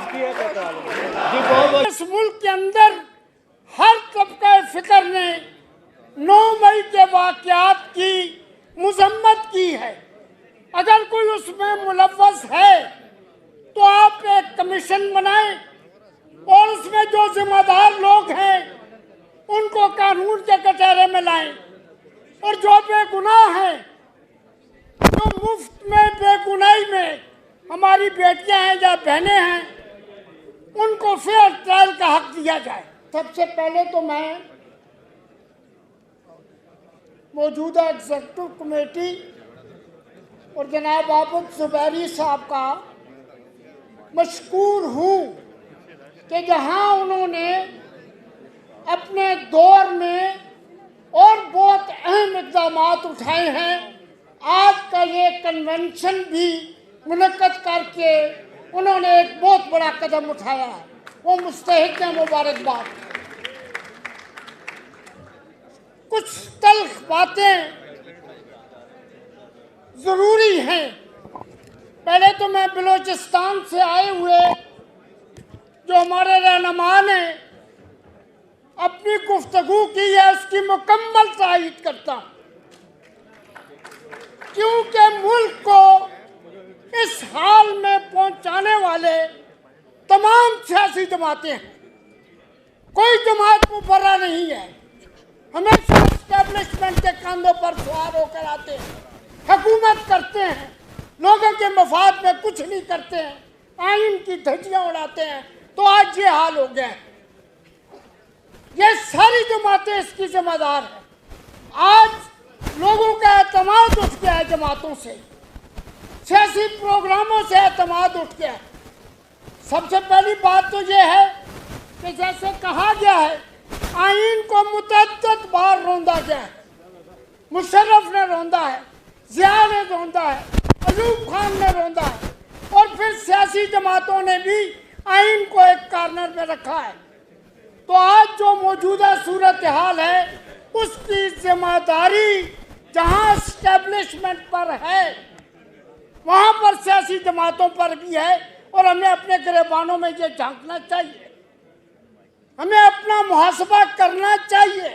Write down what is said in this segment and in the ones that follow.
इस मुल्क के अंदर हर तबका फिक्र ने 9 मई के वाक़यात की मजम्मत की है। अगर कोई उसमें मुलव्वस है तो आप एक कमीशन बनाएं और उसमें जो जिम्मेदार लोग हैं उनको कानून के कटहरे में लाएं, और जो बेगुनाह हैं, जो मुफ्त में बेगुनाही में हमारी बेटियां हैं या बहनें हैं, उनको फेयर ट्रायल का हक दिया जाए। सबसे पहले तो मैं मौजूदा एग्जीक्यूटिव कमेटी और जनाब आबिद ज़ुबैरी साहब का मशकूर हूँ कि जहाँ उन्होंने अपने दौर में और बहुत अहम इक़दाम उठाए हैं। आज का ये कन्वेंशन भी मुनक्कद करके उन्होंने एक बहुत बड़ा कदम उठाया है, वो मुस्तहिक़ है मुबारकबाद। कुछ तल्ख बातें ज़रूरी हैं। पहले तो मैं बलूचिस्तान से आए हुए जो हमारे रहनुमा ने अपनी गुफ्तगू की है उसकी मुकम्मल तायीद करता हूँ, क्योंकि मुल्क को इस हाल में पहुंचाने वाले तमाम सियासी जमातें हैं। कोई जमात मुबर्रा नहीं है, हमेशा एस्टेब्लिशमेंट के कंधों पर सवार होकर आते हैं, हुकूमत करते हैं, लोगों के मफाद में कुछ नहीं करते हैं, आइन की धज्जियां उड़ाते हैं। तो आज ये हाल हो गया है। ये सारी जमातें इसकी जिम्मेदार हैं। आज लोगों का एतमाद उठ गया है, जमातों से, सियासी प्रोग्रामों से एतमाद उठ गया है। सबसे पहली बात तो ये है कि जैसे कहा गया है, आइन को मुतअद्दिद बार रोंदा गया है। मुशर्रफ ने रोंदा है, जिया ने रोंदा है, अयूब खान ने रोंदा है, और फिर सियासी जमातों ने भी आइन को एक कार्नर में रखा है। तो आज जो मौजूदा सूरत हाल है उसकी जिम्मेदारी जहां एस्टेब्लिशमेंट पर है वहां पर सियासी जमातों पर भी है, और हमें अपने गिरबानों में ये झांकना चाहिए, हमें अपना मुहासबा करना चाहिए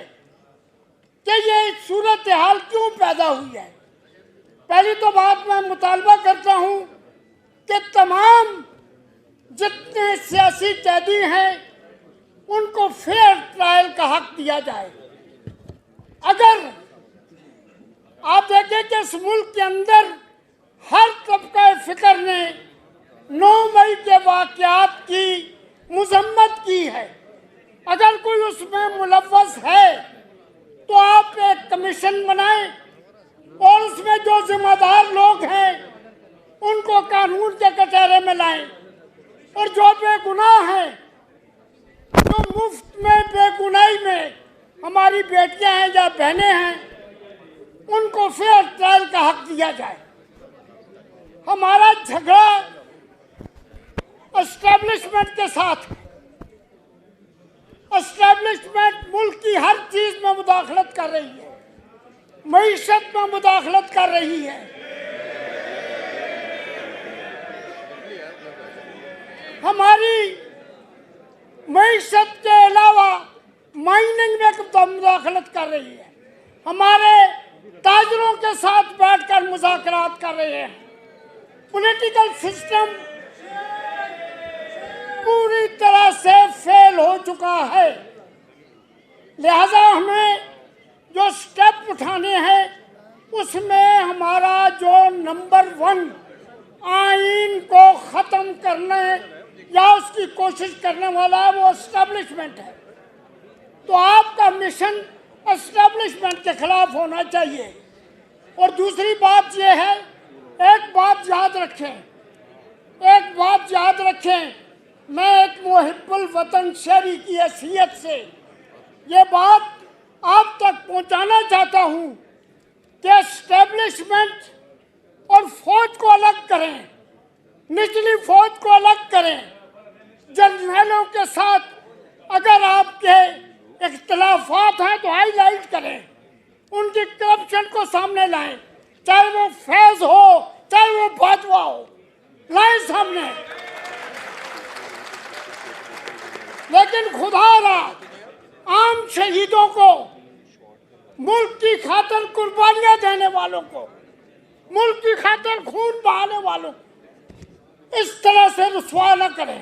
कि ये सूरत हाल क्यों पैदा हुई है। पहली तो बात मैं मुतालबा करता हूं कि तमाम जितने सियासी कैदी हैं उनको फेयर ट्रायल का हक दिया जाए। अगर आप देखें कि इस मुल्क के अंदर हर तबका फिक्र ने 9 मई के वाक़यात की मजम्मत की है। अगर कोई उसमें मुलव्वस है तो आप एक कमीशन बनाएं और उसमें जो जिम्मेदार लोग हैं उनको कानून के कटहरे में लाएं, और जो बेगुनाह हैं, जो मुफ्त में बेगुनाही में हमारी बेटियां हैं या बहनें हैं, उनको फेयर ट्रायल का हक दिया जाए। हमारा झगड़ा एस्टेब्लिशमेंट के साथ है। एस्टेब्लिशमेंट मुल्क की हर चीज में मुदाखलत कर रही है, मईशत में मुदाखलत कर रही है। हमारी मईशत के अलावा माइनिंग में मुदाखलत कर रही है, हमारे ताजरों के साथ बैठकर मुज़ाकरात कर रहे हैं। पॉलिटिकल सिस्टम पूरी तरह से फेल हो चुका है। लिहाजा हमें जो स्टेप उठाने हैं उसमें हमारा जो नंबर 1 आइन को ख़त्म करने या उसकी कोशिश करने वाला है वो एस्टेब्लिशमेंट है। तो आपका मिशन एस्टेब्लिशमेंट के खिलाफ होना चाहिए। और दूसरी बात ये है, एक बात याद रखें, मैं एक मुहिब्बुल वतन शहरी की हैसियत से ये बात आप तक पहुंचाना चाहता हूं कि एस्टेब्लिशमेंट और फौज को अलग करें, निचली फौज को अलग करें। जर्नलों के साथ अगर आपके इख्तिलाफात हैं तो हाईलाइट करें, उनकी करप्शन को सामने लाएं, चाहे वो फैज हो चाहे वो बाजवा हो, लाएं सामने। लेकिन खुदारा आम शहीदों को, मुल्क की खातिर कुर्बानियां देने वालों को, मुल्क की खातिर खून बहाने वालों को इस तरह से रुसवा न करें।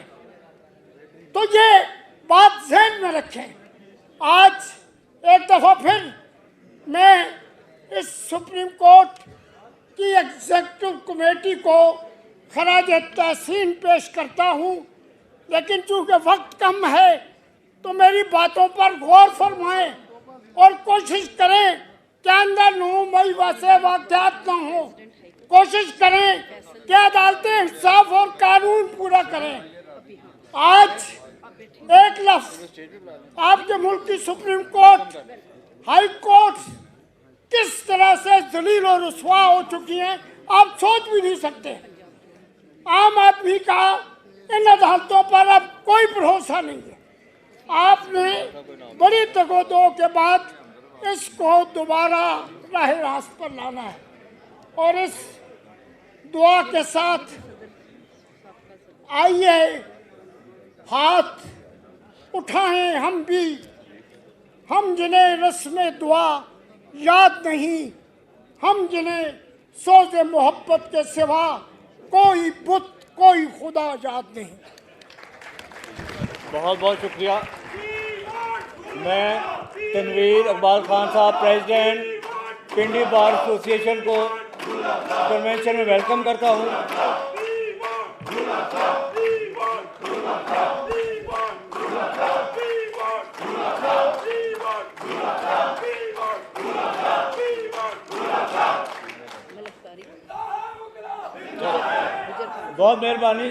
तो ये बात ध्यान में रखें। आज एक दफा फिर मैं इस सुप्रीम कोर्ट की एग्जीक्यूटिव कमेटी को खराज तहसीन पेश करता हूँ, लेकिन चूंकि वक्त कम है तो मेरी बातों पर गौर फरमाएं और कोशिश करें कि अंदर नुमाई वैसे वाक़यात न हो। कोशिश करें कि अदालतें इंसाफ और कानून पूरा करें। आज एक लफ्ज आपके मुल्क की सुप्रीम कोर्ट, हाई कोर्ट किस तरह से जलील और रुसवा हो चुकी हैं आप सोच भी नहीं सकते। आम आदमी का इन अदालतों पर अब कोई भरोसा नहीं है। आपने बड़ी तगोदों के बाद इसको दोबारा राह रास्त पर लाना है और इस दुआ के साथ आइए हाथ उठाएं हम भी, हम जिन्हें रस्म दुआ याद नहीं, हम जिन्हें सोज़े मोहब्बत के सिवा कोई बुत कोई खुदा याद नहीं। बहुत बहुत शुक्रिया। मैं तनवीर इकबाल खान साहब, प्रेसिडेंट पिंडी बार एसोसिएशन को कन्वेंशन में वेलकम करता हूँ। बहुत मेहरबानी।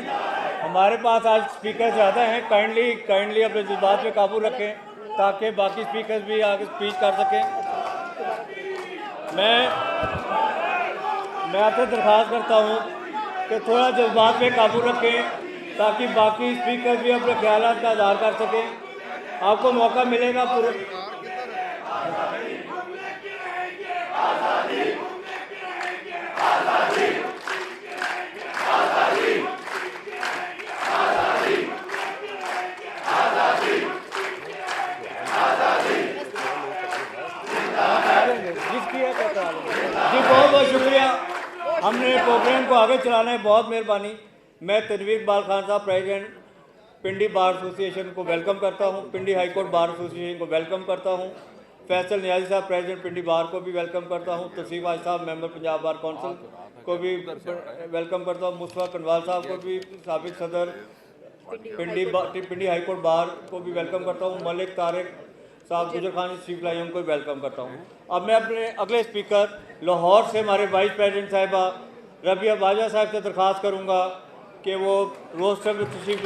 हमारे पास आज स्पीकर ज़्यादा हैं, काइंडली अपने जज्बात पे काबू रखें ताकि बाकी स्पीकर भी आगे स्पीच कर सकें। मैं आपसे दरख्वास्त करता हूँ कि थोड़ा जज्बात पे काबू रखें ताकि बाकी स्पीकर भी अपने ख्यालात का इज़हार कर सकें। आपको मौका मिलेगा पूरे। जी बहुत बहुत शुक्रिया। हमने प्रोग्राम को आगे चलाना है, बहुत मेहरबानी। मैं तनवीर इकबाल खान साहब, प्रेसिडेंट पिंडी बार एसोसिएशन को वेलकम करता हूं, पिंडी हाई कोर्ट बार एसोसिएशन को वेलकम करता हूं, फैसल नियाजी साहब प्रेसिडेंट पिंडी बार को भी वेलकम करता हूं, तसीम आज साहब मेंबर पंजाब बार काउंसिल को भी वेलकम करता हूं, मुस्तफा कनवाल साहब को भी साबिक सदर पिंडी हाई कोर्ट बार को भी वेलकम करता हूँ, मलिक तारिक साहब गुजर खान चीफ लाइम को भी वेलकम करता हूँ। अब मैं अपने अगले स्पीकर लाहौर से हमारे वाइस प्रेसिडेंट साहिबा रबिया बाजा साहब से दरख्वास्त करूँगा कि वो रोस्टर में तशरीफ